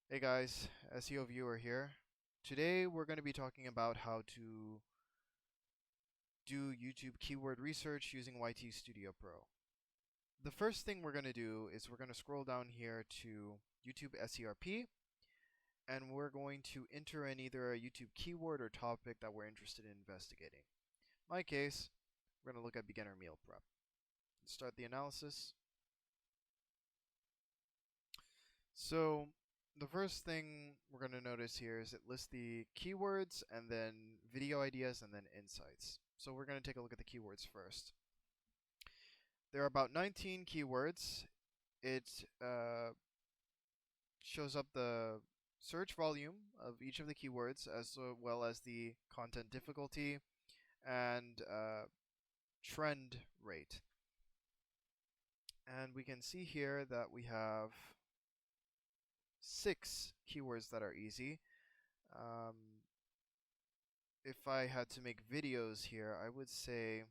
Hey guys, SEO viewer here. Today we're going to be talking about how to do YouTube keyword research using YT Studio Pro. The first thing we're going to do is we're going to scroll down here to YouTube SERP and we're going to enter in either a YouTube keyword or topic that we're interested in investigating. In my case, we're going to look at beginner meal prep. Let's start the analysis. So the first thing we're going to notice here is it lists the keywords and then video ideas and then insights. So we're going to take a look at the keywords first. There are about 19 keywords. It shows up the search volume of each of the keywords as well as the content difficulty and trend rate. And we can see here that we have 6 keywords that are easy. If I had to make videos here, I would say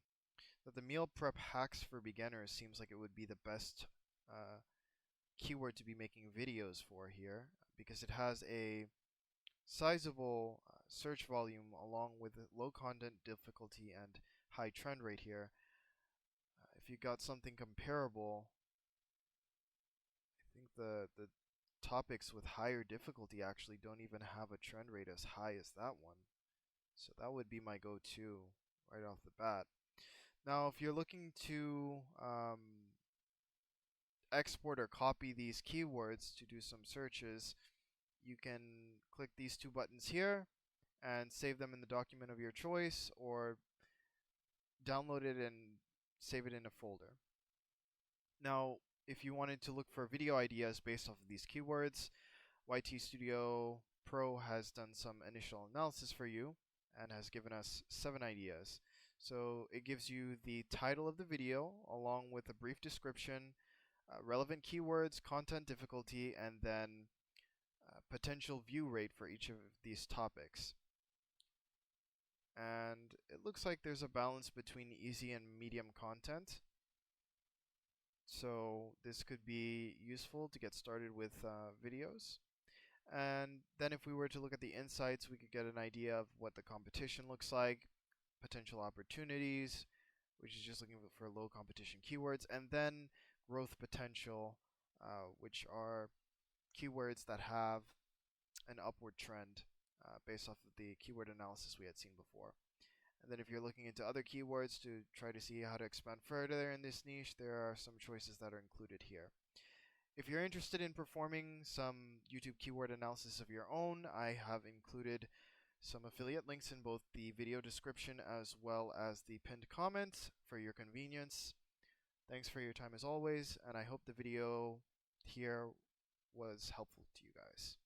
that the meal prep hacks for beginners seems like it would be the best keyword to be making videos for here because it has a sizable search volume along with low content difficulty and high trend rate here. If you got something comparable, I think the topics with higher difficulty actually don't even have a trend rate as high as that one. So that would be my go-to right off the bat. Now, if you're looking to export or copy these keywords to do some searches, you can click these two buttons here and save them in the document of your choice or download it and save it in a folder. Now, if you wanted to look for video ideas based off of these keywords, YT Studio Pro has done some initial analysis for you and has given us 7 ideas. So it gives you the title of the video along with a brief description, relevant keywords, content difficulty, and then potential view rate for each of these topics. And it looks like there's a balance between easy and medium content. So this could be useful to get started with videos. And then if we were to look at the insights, we could get an idea of what the competition looks like, potential opportunities, which is just looking for low competition keywords, and then growth potential, which are keywords that have an upward trend based off of the keyword analysis we had seen before. And then if you're looking into other keywords to try to see how to expand further in this niche, there are some choices that are included here. If you're interested in performing some YouTube keyword analysis of your own, I have included some affiliate links in both the video description as well as the pinned comment for your convenience. Thanks for your time as always, and I hope the video here was helpful to you guys.